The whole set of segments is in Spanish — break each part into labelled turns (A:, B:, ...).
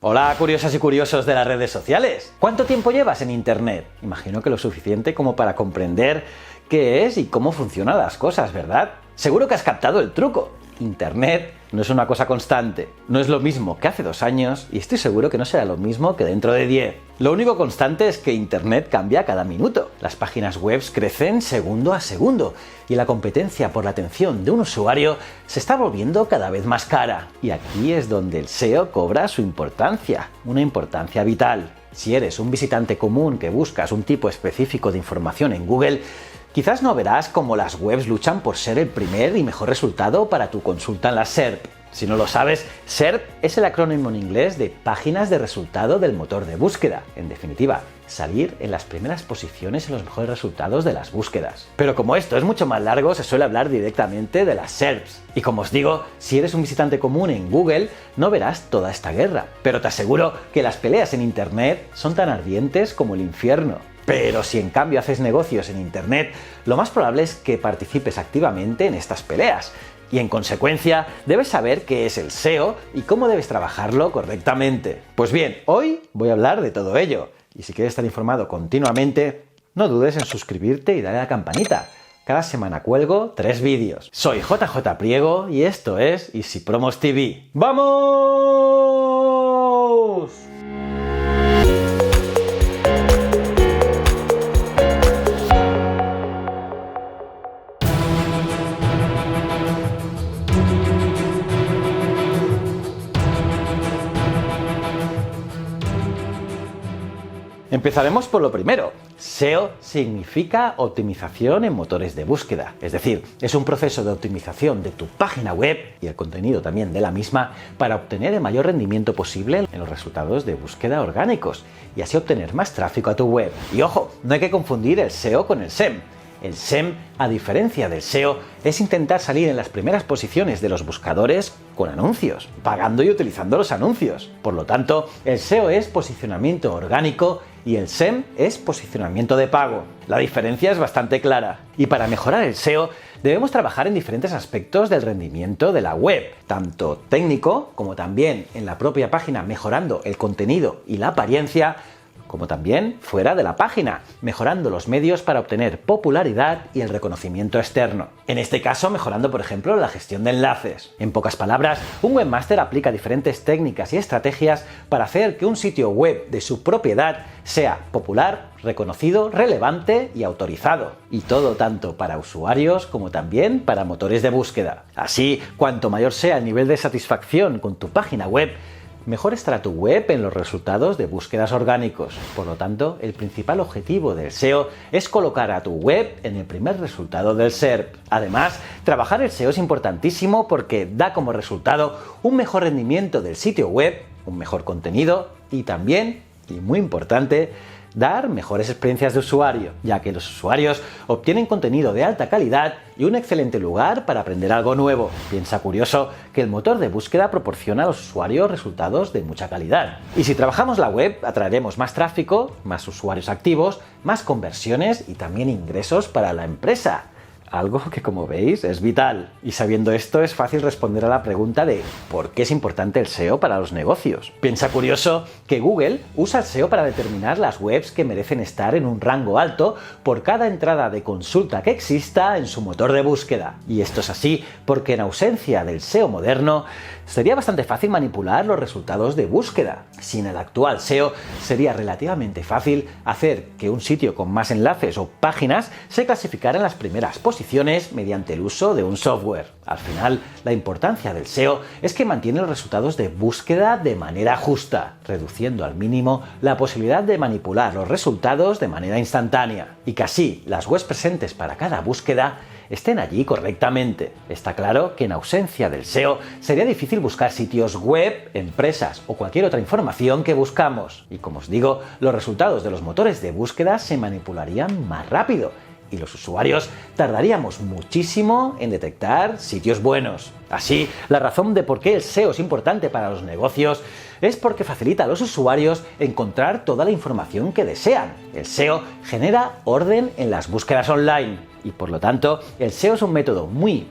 A: Hola, curiosas y curiosos de las redes sociales. ¿Cuánto tiempo llevas en Internet? Imagino que lo suficiente como para comprender qué es y cómo funcionan las cosas, ¿verdad? Seguro que has captado el truco. Internet no es una cosa constante. No es lo mismo que hace 2 años y estoy seguro que no será lo mismo que dentro de 10. Lo único constante es que Internet cambia cada minuto. Las páginas web crecen segundo a segundo y la competencia por la atención de un usuario se está volviendo cada vez más cara. Y aquí es donde el SEO cobra su importancia, una importancia vital. Si eres un visitante común que buscas un tipo específico de información en Google, quizás no verás cómo las webs luchan por ser el primer y mejor resultado para tu consulta en la SERP. Si no lo sabes, SERP es el acrónimo en inglés de Páginas de Resultado del Motor de Búsqueda. En definitiva, salir en las primeras posiciones en los mejores resultados de las búsquedas. Pero como esto es mucho más largo, se suele hablar directamente de las SERPs. Y como os digo, si eres un visitante común en Google, no verás toda esta guerra. Pero te aseguro que las peleas en Internet son tan ardientes como el infierno. Pero si en cambio haces negocios en Internet, lo más probable es que participes activamente en estas peleas. Y en consecuencia, debes saber qué es el SEO y cómo debes trabajarlo correctamente. Pues bien, hoy voy a hablar de todo ello. Y si quieres estar informado continuamente, no dudes en suscribirte y darle a la campanita. Cada semana cuelgo 3 vídeos. Soy JJ Priego y esto es Easy Promos TV. ¡Vamos! Empezaremos por lo primero. SEO significa optimización en motores de búsqueda. Es decir, es un proceso de optimización de tu página web y el contenido también de la misma para obtener el mayor rendimiento posible en los resultados de búsqueda orgánicos y así obtener más tráfico a tu web. Y ojo, no hay que confundir el SEO con el SEM. El SEM, a diferencia del SEO, es intentar salir en las primeras posiciones de los buscadores con anuncios, pagando y utilizando los anuncios. Por lo tanto, el SEO es posicionamiento orgánico y el SEM es posicionamiento de pago. La diferencia es bastante clara. Y para mejorar el SEO, debemos trabajar en diferentes aspectos del rendimiento de la web, tanto técnico como también en la propia página, mejorando el contenido y la apariencia, como también fuera de la página, mejorando los medios para obtener popularidad y el reconocimiento externo. En este caso, mejorando, por ejemplo, la gestión de enlaces. En pocas palabras, un webmaster aplica diferentes técnicas y estrategias para hacer que un sitio web de su propiedad sea popular, reconocido, relevante y autorizado. Y todo tanto para usuarios como también para motores de búsqueda. Así, cuanto mayor sea el nivel de satisfacción con tu página web, mejor estará tu web en los resultados de búsquedas orgánicos. Por lo tanto, el principal objetivo del SEO es colocar a tu web en el primer resultado del SERP. Además, trabajar el SEO es importantísimo porque da como resultado un mejor rendimiento del sitio web, un mejor contenido y también, y muy importante, dar mejores experiencias de usuario, ya que los usuarios obtienen contenido de alta calidad y un excelente lugar para aprender algo nuevo. Piensa curioso que el motor de búsqueda proporciona a los usuarios resultados de mucha calidad. Y si trabajamos la web, atraeremos más tráfico, más usuarios activos, más conversiones y también ingresos para la empresa. Algo que, como veis, es vital. Y sabiendo esto, es fácil responder a la pregunta de ¿por qué es importante el SEO para los negocios? Piensa curioso que Google usa el SEO para determinar las webs que merecen estar en un rango alto por cada entrada de consulta que exista en su motor de búsqueda. Y esto es así porque en ausencia del SEO moderno, sería bastante fácil manipular los resultados de búsqueda. Sin el actual SEO, sería relativamente fácil hacer que un sitio con más enlaces o páginas se clasificara en las primeras posiciones mediante el uso de un software. Al final, la importancia del SEO es que mantiene los resultados de búsqueda de manera justa, reduciendo al mínimo la posibilidad de manipular los resultados de manera instantánea, y que así las webs presentes para cada búsqueda estén allí correctamente. Está claro que en ausencia del SEO sería difícil buscar sitios web, empresas o cualquier otra información que buscamos. Y como os digo, los resultados de los motores de búsqueda se manipularían más rápido y los usuarios tardaríamos muchísimo en detectar sitios buenos. Así, la razón de por qué el SEO es importante para los negocios es porque facilita a los usuarios encontrar toda la información que desean. El SEO genera orden en las búsquedas online y por lo tanto el SEO es un método muy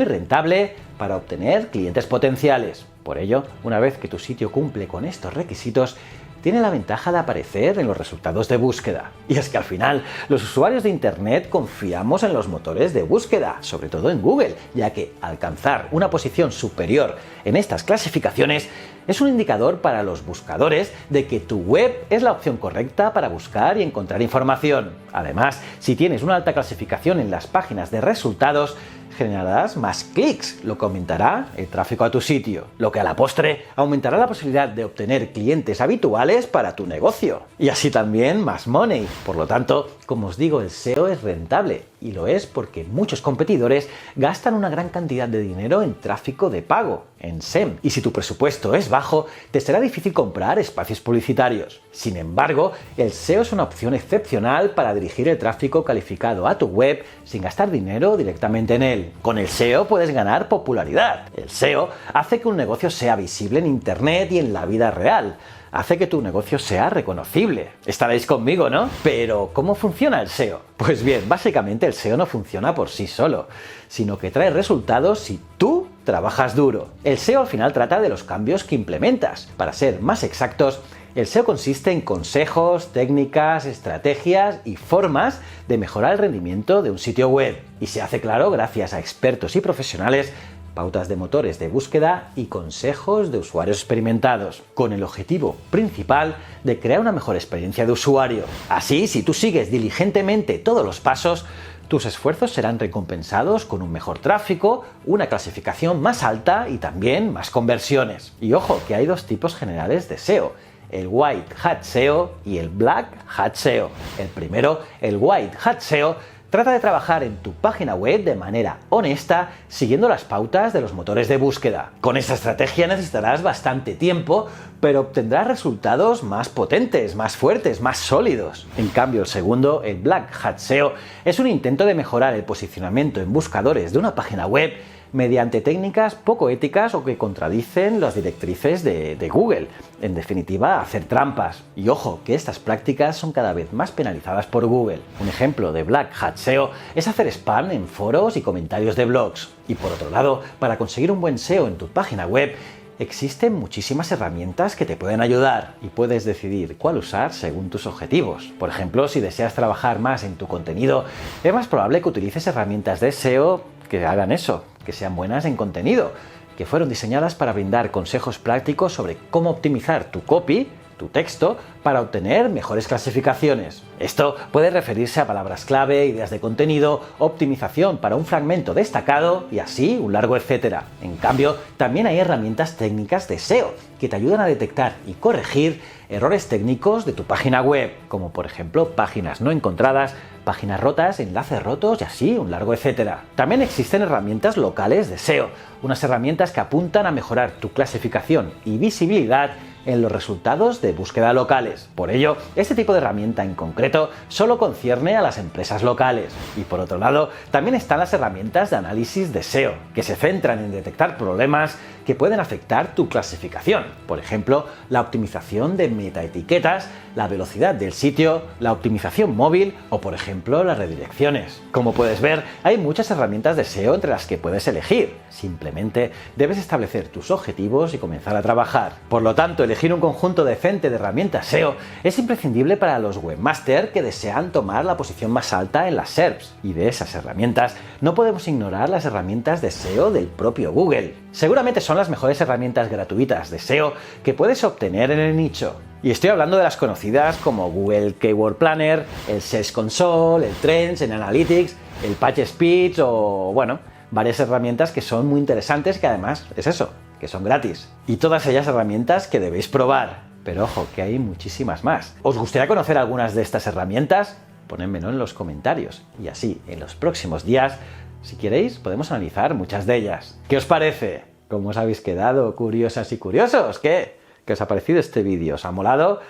A: rentable para obtener clientes potenciales. Por ello, una vez que tu sitio cumple con estos requisitos, tiene la ventaja de aparecer en los resultados de búsqueda. Y es que al final, los usuarios de Internet confiamos en los motores de búsqueda, sobre todo en Google, ya que alcanzar una posición superior en estas clasificaciones es un indicador para los buscadores de que tu web es la opción correcta para buscar y encontrar información. Además, si tienes una alta clasificación en las páginas de resultados, generarás más clics, lo que aumentará el tráfico a tu sitio, lo que a la postre aumentará la posibilidad de obtener clientes habituales para tu negocio. Y así también más money. Por lo tanto, como os digo, el SEO es rentable y lo es porque muchos competidores gastan una gran cantidad de dinero en tráfico de pago, en SEM. Y si tu presupuesto es bajo, te será difícil comprar espacios publicitarios. Sin embargo, el SEO es una opción excepcional para dirigir el tráfico calificado a tu web sin gastar dinero directamente en él. Con el SEO puedes ganar popularidad. El SEO hace que un negocio sea visible en Internet y en la vida real. Hace que tu negocio sea reconocible. Estaréis conmigo, ¿no? Pero, ¿cómo funciona el SEO? Pues bien, básicamente el SEO no funciona por sí solo, sino que trae resultados si tú trabajas duro. El SEO al final trata de los cambios que implementas. Para ser más exactos, el SEO consiste en consejos, técnicas, estrategias y formas de mejorar el rendimiento de un sitio web. Y se hace claro gracias a expertos y profesionales, pautas de motores de búsqueda y consejos de usuarios experimentados, con el objetivo principal de crear una mejor experiencia de usuario. Así, si tú sigues diligentemente todos los pasos, tus esfuerzos serán recompensados con un mejor tráfico, una clasificación más alta y también más conversiones. Y ojo, que hay dos tipos generales de SEO: el White Hat SEO y el Black Hat SEO. El primero, el White Hat SEO, trata de trabajar en tu página web de manera honesta, siguiendo las pautas de los motores de búsqueda. Con esta estrategia necesitarás bastante tiempo, pero obtendrás resultados más potentes, más fuertes, más sólidos. En cambio, el segundo, el Black Hat SEO, es un intento de mejorar el posicionamiento en buscadores de una página web mediante técnicas poco éticas o que contradicen las directrices de Google. En definitiva, hacer trampas. Y ojo, que estas prácticas son cada vez más penalizadas por Google. Un ejemplo de Black Hat SEO es hacer spam en foros y comentarios de blogs. Y por otro lado, para conseguir un buen SEO en tu página web, existen muchísimas herramientas que te pueden ayudar y puedes decidir cuál usar según tus objetivos. Por ejemplo, si deseas trabajar más en tu contenido, es más probable que utilices herramientas de SEO que hagan eso, que sean buenas en contenido, que fueron diseñadas para brindar consejos prácticos sobre cómo optimizar tu copy, tu texto, para obtener mejores clasificaciones. Esto puede referirse a palabras clave, ideas de contenido, optimización para un fragmento destacado y así un largo etcétera. En cambio, también hay herramientas técnicas de SEO que te ayudan a detectar y corregir errores técnicos de tu página web, como por ejemplo páginas no encontradas, páginas rotas, enlaces rotos y así un largo etcétera. También existen herramientas locales de SEO, unas herramientas que apuntan a mejorar tu clasificación y visibilidad en los resultados de búsqueda locales. Por ello, este tipo de herramienta en concreto solo concierne a las empresas locales. Y por otro lado, también están las herramientas de análisis de SEO, que se centran en detectar problemas que pueden afectar tu clasificación. Por ejemplo, la optimización de metaetiquetas, la velocidad del sitio, la optimización móvil o, por ejemplo, las redirecciones. Como puedes ver, hay muchas herramientas de SEO entre las que puedes elegir. Simplemente debes establecer tus objetivos y comenzar a trabajar. Por lo tanto, elegir un conjunto decente de herramientas SEO es imprescindible para los webmasters que desean tomar la posición más alta en las SERPs. Y de esas herramientas, no podemos ignorar las herramientas de SEO del propio Google. Seguramente son las mejores herramientas gratuitas de SEO que puedes obtener en el nicho. Y estoy hablando de las conocidas como Google Keyword Planner, el Search Console, el Trends en Analytics, el PageSpeed o, bueno, varias herramientas que son muy interesantes, que además es eso, que son gratis. Y todas ellas herramientas que debéis probar. Pero ojo, que hay muchísimas más. ¿Os gustaría conocer algunas de estas herramientas? Ponedmelo en los comentarios. Y así, en los próximos días, si queréis, podemos analizar muchas de ellas. ¿Qué os parece? ¿Cómo os habéis quedado, curiosas y curiosos? ¿Qué ¿Qué os ha parecido este vídeo? ¿Os ha molado?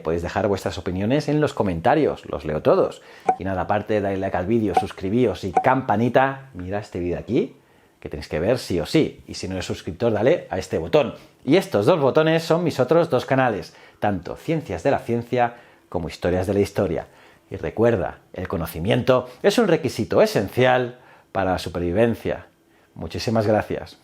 A: Podéis dejar vuestras opiniones en los comentarios, los leo todos. Y nada, aparte de darle like al vídeo, suscribíos y campanita, mira este vídeo aquí, que tenéis que ver sí o sí. Y si no eres suscriptor, dale a este botón. Y estos dos botones son mis otros dos canales, tanto Ciencias de la Ciencia como Historias de la Historia. Y recuerda, el conocimiento es un requisito esencial para la supervivencia. Muchísimas gracias.